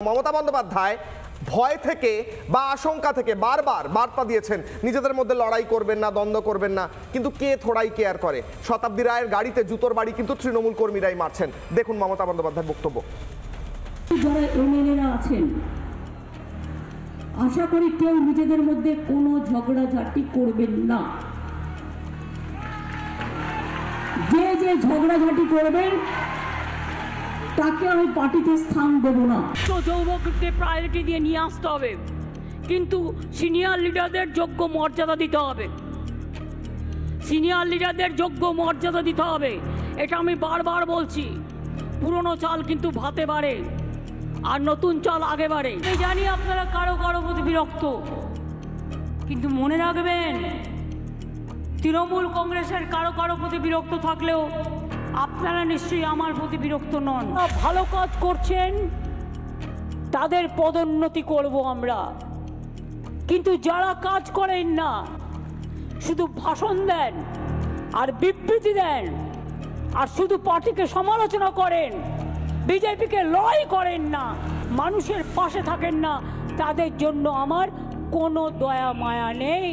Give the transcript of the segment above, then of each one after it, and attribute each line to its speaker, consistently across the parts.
Speaker 1: মমতা বন্দ্যোপাধ্যায় ভয় থেকে বা আশঙ্কা থেকে বারবার বার্তা দিয়েছেন নিজেদের মধ্যে লড়াই করবেন না, দ্বন্দ্ব করবেন না, কিন্তু কে থোড়াই কেয়ার করে। শতাব্দী রায়ের গাড়িতে জুতোর বাড়ি কিন্তু তৃণমূল কর্মীরাই মারছেন। দেখুন মমতা বন্দ্যোপাধ্যায়ের বক্তব্য।
Speaker 2: যারা এমএলএরা আছেন, আশা করি কেউ নিজেদের মধ্যে কোনো ঝগড়াঝাটি করবেন না। যে যে ঝগড়াঝাটি করবেন তাকে আমি পার্টিতে স্থান দেব না।
Speaker 3: তো যুবককে প্রায়োরিটি দিয়ে নিয়ে আসতে হবে, কিন্তু সিনিয়র লিডারদের যোগ্য মর্যাদা দিতে হবে। সিনিয়র লিডারদের যোগ্য মর্যাদা দিতে হবে, এটা আমি বারবার বলছি। পুরনো চাল কিন্তু ভাতে বাড়ে আর নতুন চাল আগে বাড়ে। আমি জানি আপনারা কারো কারো প্রতি বিরক্ত, কিন্তু মনে রাখবেন তৃণমূল কংগ্রেসের কারো কারো প্রতি বিরক্ত থাকলেও আপনারা নিশ্চয়ই আমার প্রতি বিরক্ত নন। ভালো কাজ করছেন তাদের পদোন্নতি করব আমরা, কিন্তু যারা কাজ করেন না, শুধু ভাষণ দেন আর বিবৃতি দেন আর শুধু পার্টিকে সমালোচনা করেন, বিজেপিকে লড়াই করেন না, মানুষের পাশে থাকেন না, তাদের জন্য আমার কোনো দয়া মায়া নেই।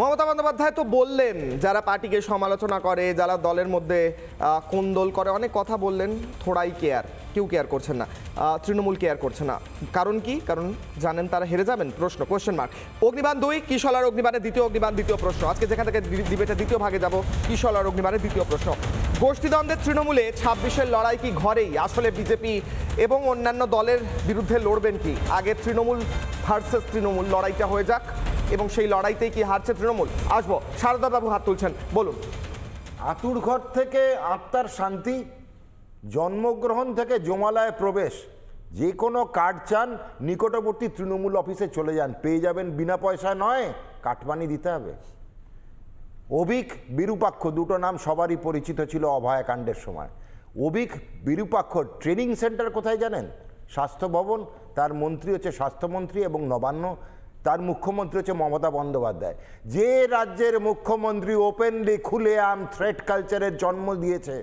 Speaker 1: মমতা বন্দ্যোপাধ্যায় তো বললেন যারা পার্টিকে সমালোচনা করে, যারা দলের মধ্যে কোন্দল করে, অনেক কথা বললেন। থোড়াই কেয়ার, কেউ কেয়ার করছেন না, তৃণমূল কেয়ার করছে না। কারণ কি? কারণ জানেন তারা হেরে যাবেন। প্রশ্ন, কোয়েশ্চেন মার্ক। অগ্নিবাণ 2, কিশলার অগ্নিবাণের দ্বিতীয় অগ্নিবাণ, দ্বিতীয় প্রশ্ন। আজকে যেখান থেকে ডিবেটের দ্বিতীয় ভাগে যাব, কিশলার অগ্নিবাণের দ্বিতীয় প্রশ্ন। গোষ্ঠীদ্বন্দ্বের তৃণমূলে 26-এর লড়াই কি ঘরেই? আসলে বিজেপি এবং অন্যান্য দলের বিরুদ্ধে লড়বেন কি? আগে তৃণমূল ভার্সেস তৃণমূল লড়াইটা হয়ে যাক, এবং সেই লড়াইতেই কি হারছে তৃণমূল? আসবো, শারদাবাবু হাত তুলছেন, বলুন।
Speaker 4: আতুর ঘর থেকে আত্মার শান্তি, জন্মগ্রহণ থেকে জমালয়ে প্রবেশ। যে কোনো কার্ড চান, নিকটবর্তী তৃণমূল অফিসে চলে যান, পেয়ে যাবেন। বিনা পয়সা নয়, কাটমানি দিতে হবে। অভিক, বিরূপাক্ষ, দুটো নাম সবারই পরিচিত ছিল অভয়াকাণ্ডের সময়। অভিক, বিরূপাক্ষ ট্রেনিং সেন্টার কোথায় জানেন? স্বাস্থ্য ভবন। তার মন্ত্রী হচ্ছে স্বাস্থ্যমন্ত্রী এবং নবান্ন। তার মুখ্যমন্ত্রী হচ্ছে মমতা বন্দ্যোপাধ্যায়। যে রাজ্যের মুখ্যমন্ত্রী ওপেনলি খুলেআম থ্রেট কালচারের জন্ম দিয়েছে,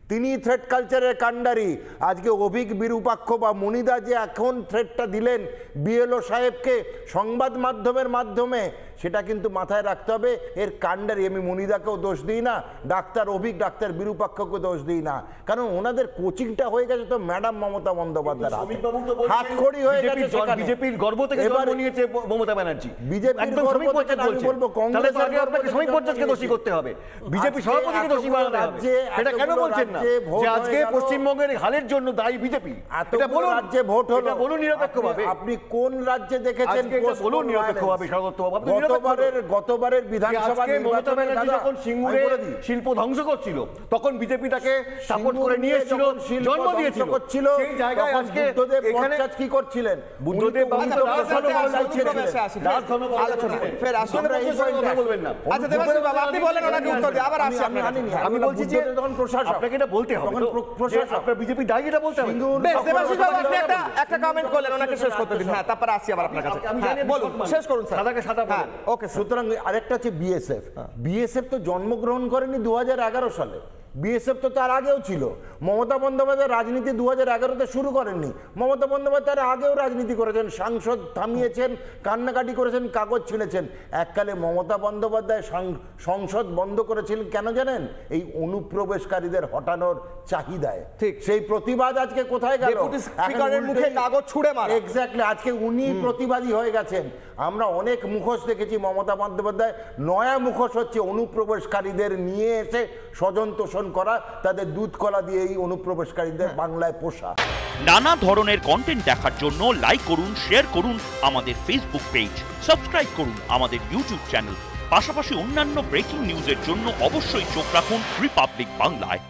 Speaker 4: তিনি থ্রেট কালচারের কাণ্ডারি। আজকে অভিক, বিরূপাক্ষ বা মনিদা যে এখন থ্রেটটা দিলেন বিএলও সাহেবকে সংবাদ মাধ্যমের মাধ্যমে, সেটা কিন্তু মাথায় রাখতে হবে। এর কাণ্ডারি। আমি মনিদাকেও দোষ দিই না, ডাক্তার অভিক, ডাক্তার বিরূপাক্ষকে দোষ দিই না, কারণ ওনাদের কোচিংটা হয়ে গেছে তো ম্যাডাম মমতা বন্দ্যোপাধ্যায় হাতখড়ি হয়ে গেছে।
Speaker 5: বিজেপির গর্ব থেকে জন্ম নিয়েছে মমতা ব্যানার্জি।
Speaker 4: বিজেপির গর্ব থেকে আমি বলবো কংগ্রেসের গর্ব থেকে
Speaker 5: শ্রমিক পঞ্চায়েতকে দোষী করতে হবে, বিজেপি সভাপতিকে দোষী বানাতে হবে। এটা কেন বলছেন না যে আজকে পশ্চিমবঙ্গের হালের জন্য দায়ী বিজেপি? এটা বলুন,
Speaker 4: রাজ্যে ভোট হলো,
Speaker 5: এটা বলুন নিরপেক্ষভাবে।
Speaker 4: আপনি কোন রাজ্যে দেখেছেন?
Speaker 5: বলুন নিরপেক্ষভাবে, স্বাগতভাবে।
Speaker 4: গতবারের বিধানসভা
Speaker 5: মমতা ব্যানার্জি যখন সিঙ্গুরে শিল্প ধ্বংস করছিল, তখন বিজেপি তাকে সাপোর্ট করে নিয়ে এসেছিল, জন্ম দিয়েছিল। সেই জায়গায় আজকে এখানে
Speaker 4: কি করছিলেন?
Speaker 5: বুদ্ধদেব আমি বলছি যে আপনাকে এটা বলতে হবে, আপনার বিজেপি দায়ী, এটা বলতে হবে।
Speaker 1: একটা কমেন্ট করলেন, ওনাকে শেষ করতে দিন। হ্যাঁ, তারপর আসি আবার আপনার কাছে। বলুন, শেষ করুন স্যার।
Speaker 5: সাদাকে সাদা বলেন।
Speaker 4: ওকে, সুতরাং আরেকটা হচ্ছে বিএসএফ। বিএসএফ তো জন্মগ্রহণ করেনি 2011 সালে। বিএসএফ তো তার আগেও ছিল। মমতা বন্দ্যোপাধ্যায় রাজনীতি 2011-তে শুরু করেননি। মমতা বন্দ্যোপাধ্যায় আগেও রাজনীতি করেছেন, সাংসদ থামিয়েছেন, কান্নাকাটি করেছেন, কাগজ ছিঁড়েছেন। এককালে মমতা বন্দ্যোপাধ্যায় সংসদ বন্ধ করেছিলেন কেন জানেন? এই অনুপ্রবেশকারীদের হটানোর চাহিদায়।
Speaker 1: ঠিক
Speaker 4: সেই প্রতিবাদ আজকে কোথায় গেল?
Speaker 1: স্পিকারের মুখে কাগজ ছুঁড়ে মারা।
Speaker 4: এক্স্যাক্টলি, আজকে উনি প্রতিবাদী হয়ে গেছেন। আমরা অনেক মুখোশ দেখেছি মমতা বন্দ্যোপাধ্যায়, নয়া মুখোশ হচ্ছে অনুপ্রবেশকারীদের নিয়ে এসে স্বজন তোষণ করা, তাদের দুধ কলা দিয়ে এই অনুপ্রবেশকারীদের বাংলায় পোষা।
Speaker 6: নানা ধরনের কন্টেন্ট দেখার জন্য লাইক করুন, শেয়ার করুন আমাদের ফেসবুক পেজ, সাবস্ক্রাইব করুন আমাদের ইউটিউব চ্যানেল। পাশাপাশি অন্যান্য ব্রেকিং নিউজের জন্য অবশ্যই চোখ রাখুন রিপাবলিক বাংলায়।